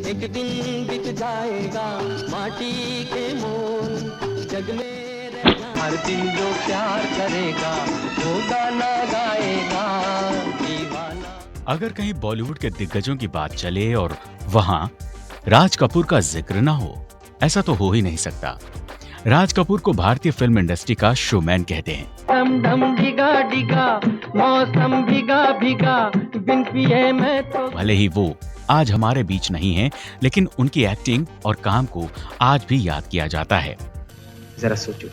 एक दिन बिक जाएगा माटी के मोल, जग में हर दिन जो प्यार करेगा वो गाना गाएगा दीवाना। अगर कहीं बॉलीवुड के दिग्गजों की बात चले और वहां राज कपूर का जिक्र ना हो, ऐसा तो हो ही नहीं सकता। राज कपूर को भारतीय फिल्म इंडस्ट्री का शोमैन कहते हैं। डम डम डिगा डिगा मौसम भीगा भीगा बिन पिए मैं तो। भले ही वो आज हमारे बीच नहीं है, लेकिन उनकी एक्टिंग और काम को आज भी याद किया जाता है। जरा सोचो,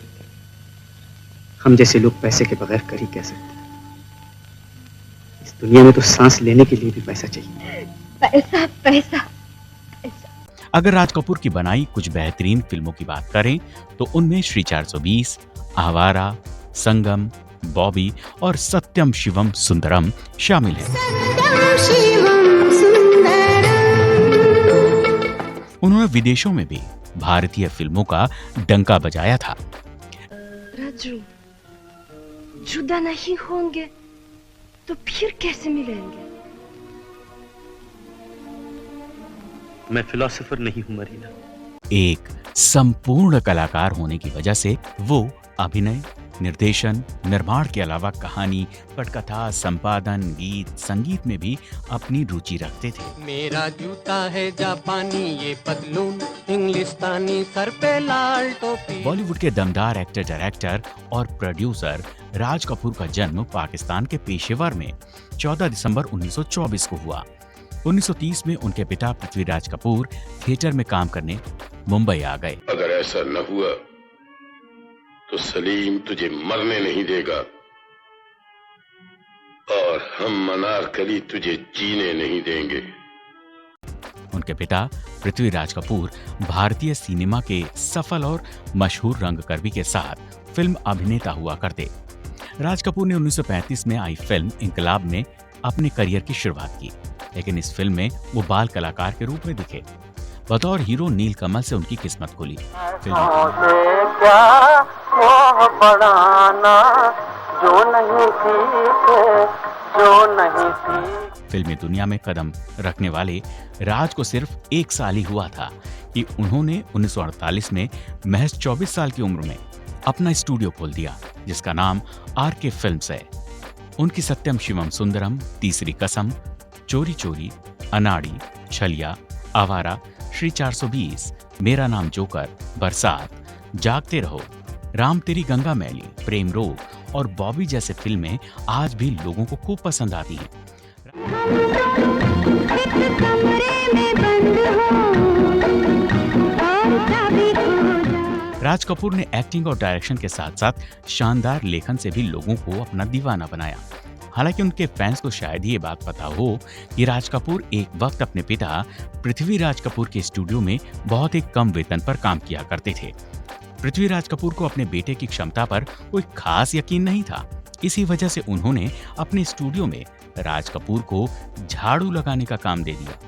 हम जैसे लोग पैसे के बगैर कर ही कह सकते हैं। इस दुनिया में तो सांस लेने के लिए भी पैसा चाहिए। पैसा पैसा। अगर राज कपूर की बनाई कुछ बेहतरीन फिल्मों की बात करें तो उनमें श्री 420, आवारा, संगम, बॉबी और सत्यम शिवम सुंदरम शामिल हैं। उन्होंने विदेशों में भी भारतीय फिल्मों का डंका बजाया था। राजू, जुदा नहीं होंगे तो फिर कैसे मिलेंगे? मैं फिलोसोफर नहीं हूं मरीना। एक संपूर्ण कलाकार होने की वजह से वो अभिनय, निर्देशन, निर्माण के अलावा कहानी, पटकथा, संपादन, गीत, संगीत में भी अपनी रुचि रखते थे। मेरा जूता है जापानी, ये पतलून इंग्लिस्तानी, सर पे लाल टोपी। बॉलीवुड के दमदार एक्टर, डायरेक्टर और प्रोड्यूसर राज कपूर का जन्म पाकिस्तान के पेशेवर में 14 दिसंबर 1924 को हुआ। 1930 में उनके पिता पृथ्वीराज कपूर थिएटर में काम करने मुंबई आ गए। अगर ऐसा न हुआ तो सलीम तुझे मरने नहीं देगा और हम अनारकली तुझे जीने नहीं देंगे। उनके पिता पृथ्वीराज कपूर भारतीय सिनेमा के सफल और मशहूर रंगकर्मी के साथ फिल्म अभिनेता हुआ करते। राज कपूर ने 1935 में आई फिल्म इंकलाब में अपने करियर की शुरुआत की, लेकिन इस फिल्म में वो बाल कलाकार के रूप में दिखे। बतौर हीरो नील कमल से उनकी किस्मत खुली। फिल्मी दुनिया में कदम रखने वाले राज को सिर्फ 1 साल ही हुआ था कि उन्होंने 1948 में महज 24 साल की उम्र में अपना स्टूडियो खोल दिया, जिसका नाम आरके फिल्म्स है। उनकी सत्यम शिवम सुंदरम, तीसरी कसम, चोरी चोरी, अनाड़ी, छलिया, आवारा, श्री 420, मेरा नाम जोकर, बरसात, जागते रहो, राम तेरी गंगा मैली, प्रेम रोग और बॉबी जैसे फिल्में आज भी लोगों को खूब पसंद आती हैं। राज कपूर ने एक्टिंग और डायरेक्शन के साथ साथ शानदार लेखन से भी लोगों को अपना दीवाना बनाया। हालांकि उनके फैंस को शायद ये बात पता हो कि राज कपूर एक वक्त अपने पिता पृथ्वीराज कपूर के स्टूडियो में बहुत ही कम वेतन पर काम किया करते थे। पृथ्वीराज कपूर को अपने बेटे की क्षमता पर कोई खास यकीन नहीं था। इसी वजह से उन्होंने अपने स्टूडियो में राज कपूर को झाड़ू लगाने का काम दे दिया।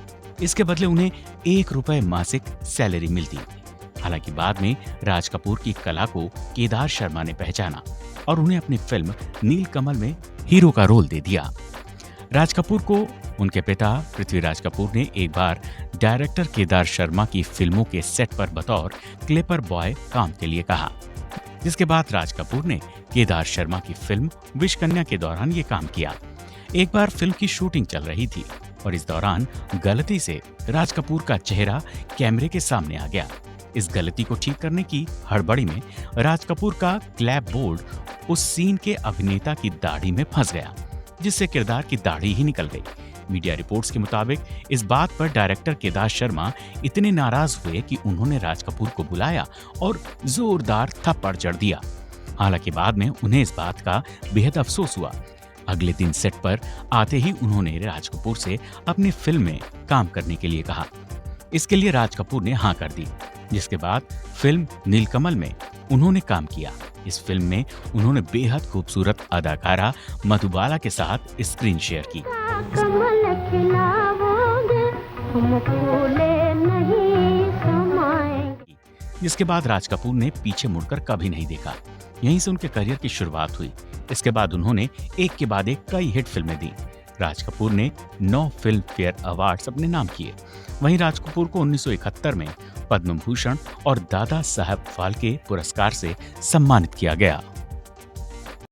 इसके बदले उन्हें 1 रुपए मासिक सैलरी मिलती। हालांकि बाद में राज कपूर की कला को केदार शर्मा ने पहचाना और उन्हें अपनी फिल्म नील कमल में हीरो का रोल दे दिया। राज कपूर को उनके पिता पृथ्वीराज कपूर ने एक बार डायरेक्टर केदार शर्मा की फिल्मों के सेट पर बतौर क्लिपर बॉय काम के लिए कहा, जिसके बाद राज कपूर ने केदार शर्मा की फिल्म विश कन्या के दौरान ये काम किया। एक बार फिल्म की शूटिंग चल रही थी और इस दौरान गलती से राज कपूर का चेहरा कैमरे के सामने आ गया। इस गलती को ठीक करने की हड़बड़ी में राज कपूर का क्लैप बोर्ड उस सीन के अभिनेता की दाढ़ी में फंस गया, जिससे किरदार की दाढ़ी ही निकल गई। मीडिया रिपोर्ट्स के मुताबिक इस बात पर डायरेक्टर केदार शर्मा इतने नाराज हुए कि उन्होंने राज कपूर को बुलाया और जोरदार थप्पड़ जड़ दिया। हालांकि बाद में उन्हें इस बात का बेहद अफसोस हुआ। अगले दिन सेट पर आते ही उन्होंने राज कपूर से अपनी फिल्म में काम करने के लिए कहा। इसके लिए राज कपूर ने हाँ कर दी, जिसके बाद फिल्म नीलकमल में उन्होंने काम किया। इस फिल्म में उन्होंने बेहद खूबसूरत अदाकारा मधुबाला के साथ स्क्रीन शेयर की। जिसके बाद राज कपूर ने पीछे मुड़कर कभी नहीं देखा। यहीं से उनके करियर की शुरुआत हुई। इसके बाद उन्होंने एक के बाद एक कई हिट फिल्में दी, राज कपूर ने 9 फिल्म फेयर अवार्ड्स अपने नाम किए। वहीं राज कपूर को 1971 में पद्म भूषण और दादा साहब फाल्के पुरस्कार से सम्मानित किया गया।